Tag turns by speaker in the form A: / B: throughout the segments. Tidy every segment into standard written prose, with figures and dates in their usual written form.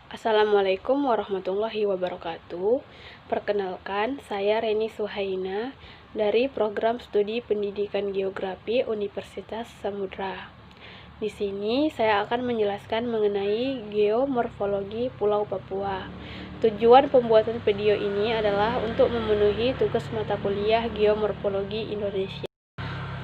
A: Assalamualaikum warahmatullahi wabarakatuh. Perkenalkan, saya Reni Suhaina dari Program Studi Pendidikan Geografi Universitas Samudra. Di sini saya akan menjelaskan mengenai geomorfologi Pulau Papua. Tujuan pembuatan video ini adalah untuk memenuhi tugas mata kuliah Geomorfologi Indonesia.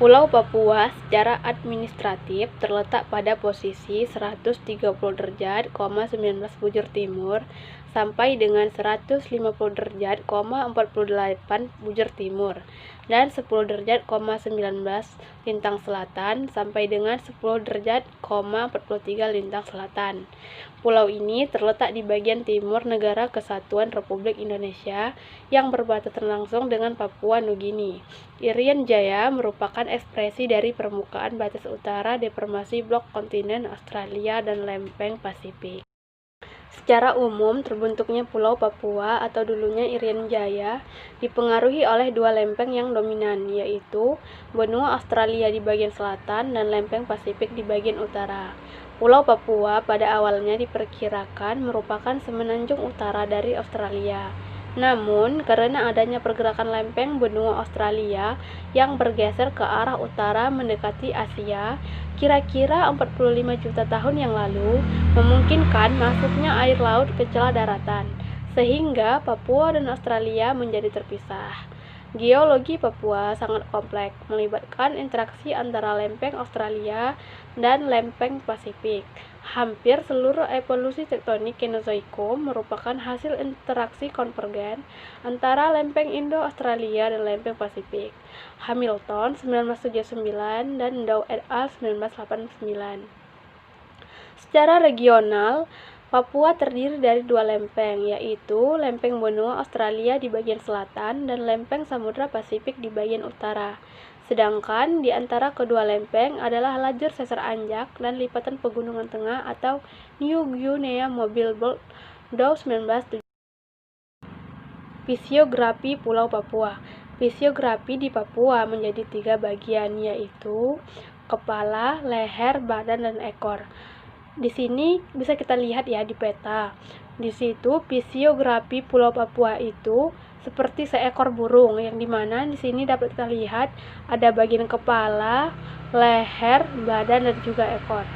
A: Pulau Papua secara administratif terletak pada posisi 130 derajat, 19 bujur timur sampai dengan 150 derajat, 48 bujur timur dan 10 derajat, 19 lintang selatan sampai dengan 10 derajat, 43 lintang selatan. Pulau ini terletak di bagian timur negara Kesatuan Republik Indonesia yang berbatasan langsung dengan Papua Nugini. Irian Jaya merupakan ekspresi dari permukaan batas utara deformasi blok kontinen Australia dan lempeng Pasifik. Secara umum, terbentuknya Pulau Papua atau dulunya Irian Jaya dipengaruhi oleh dua lempeng yang dominan, yaitu benua Australia di bagian selatan dan lempeng Pasifik di bagian utara. Pulau Papua pada awalnya diperkirakan merupakan semenanjung utara dari Australia. Namun, karena adanya pergerakan lempeng benua Australia yang bergeser ke arah utara mendekati Asia, kira-kira 45 juta tahun yang lalu, memungkinkan masuknya air laut ke celah daratan, sehingga Papua dan Australia menjadi terpisah. Geologi Papua sangat kompleks, melibatkan interaksi antara lempeng Australia dan lempeng Pasifik. Hampir seluruh evolusi tektonik Kenozoikum merupakan hasil interaksi konvergen antara lempeng Indo-Australia dan lempeng Pasifik. Hamilton 1979 dan Dow et al. 1989. Secara regional, Papua terdiri dari dua lempeng, yaitu lempeng benua Australia di bagian selatan dan lempeng Samudra Pasifik di bagian utara. Sedangkan di antara kedua lempeng adalah lajur sesar Anjak dan lipatan pegunungan tengah atau New Guinea Mobile Belt Dow 1970. Fisiografi Pulau Papua. Fisiografi di Papua menjadi tiga bagian, yaitu kepala, leher, badan, dan ekor. Di sini bisa kita lihat ya di peta. Di situ fisiografi Pulau Papua itu seperti seekor burung, yang dimana di sini dapat kita lihat ada bagian kepala, leher, badan, dan juga ekor.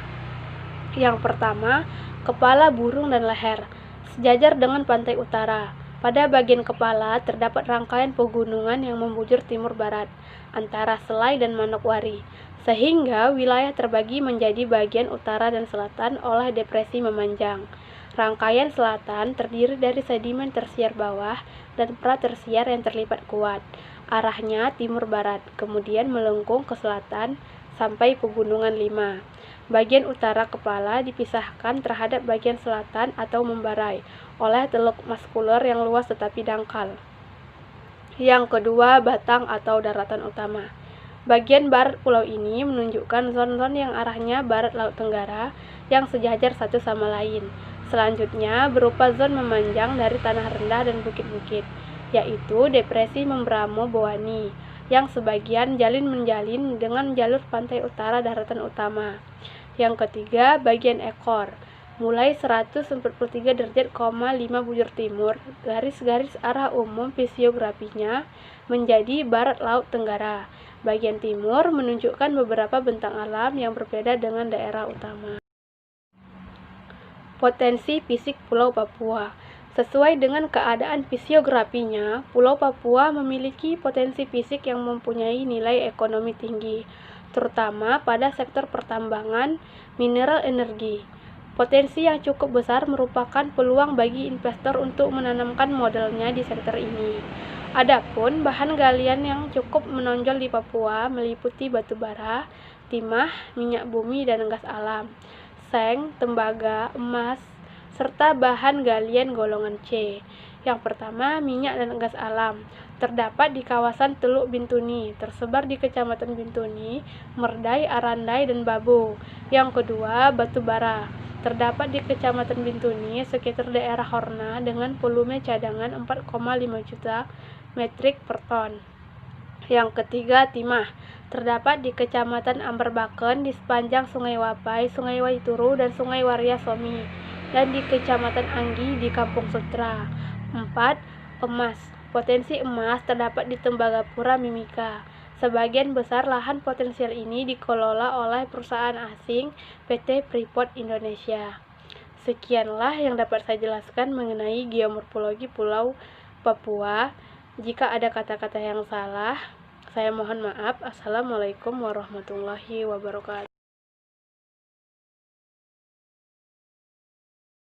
A: Yang pertama, kepala burung dan leher, sejajar dengan pantai utara. Pada bagian kepala terdapat rangkaian pegunungan yang membujur timur-barat antara Selai dan Manokwari, sehingga wilayah terbagi menjadi bagian utara dan selatan oleh depresi memanjang. Rangkaian selatan terdiri dari sedimen tersier bawah dan pratersier yang terlipat kuat. Arahnya timur-barat, kemudian melengkung ke selatan sampai Pegunungan Lima. Bagian utara kepala dipisahkan terhadap bagian selatan atau membarai oleh teluk maskuler yang luas tetapi dangkal. Yang kedua, batang atau daratan utama. Bagian barat pulau ini menunjukkan zon-zon yang arahnya barat Laut Tenggara yang sejajar satu sama lain. Selanjutnya berupa zon memanjang dari tanah rendah dan bukit-bukit, yaitu depresi Membramo Bowani, yang sebagian jalin menjalin dengan jalur pantai utara daratan utama. Yang ketiga, bagian ekor, mulai 143 derajat, 5 bujur timur, garis-garis arah umum fisiografinya menjadi barat Laut Tenggara. Bagian timur menunjukkan beberapa bentang alam yang berbeda dengan daerah utama. Potensi fisik Pulau Papua. Sesuai dengan keadaan fisiografinya, Pulau Papua memiliki potensi fisik yang mempunyai nilai ekonomi tinggi, terutama pada sektor pertambangan, mineral energi. Potensi yang cukup besar merupakan peluang bagi investor untuk menanamkan modalnya di sektor ini. Adapun bahan galian yang cukup menonjol di Papua meliputi batu bara, timah, minyak bumi, dan gas alam, seng, tembaga, emas, serta bahan galian golongan C. Yang pertama, minyak dan gas alam. Terdapat di kawasan Teluk Bintuni, tersebar di Kecamatan Bintuni, Merdai, Arandai, dan Babung. Yang kedua, batu bara. Terdapat di Kecamatan Bintuni, sekitar daerah Horna dengan volume cadangan 4,5 juta metrik per ton. Yang ketiga, timah. Terdapat di Kecamatan Amberbaken di sepanjang Sungai Wapai, Sungai Waituru, dan Sungai Waria Somi. dan di Kecamatan Anggi di Kampung Sutra. 4. Emas. Potensi emas terdapat di Tembagapura Mimika. Sebagian besar lahan potensial ini dikelola oleh perusahaan asing PT Freeport Indonesia. Sekianlah yang dapat saya jelaskan mengenai geomorfologi Pulau Papua. Jika ada kata-kata yang salah, saya mohon maaf. Assalamualaikum warahmatullahi wabarakatuh.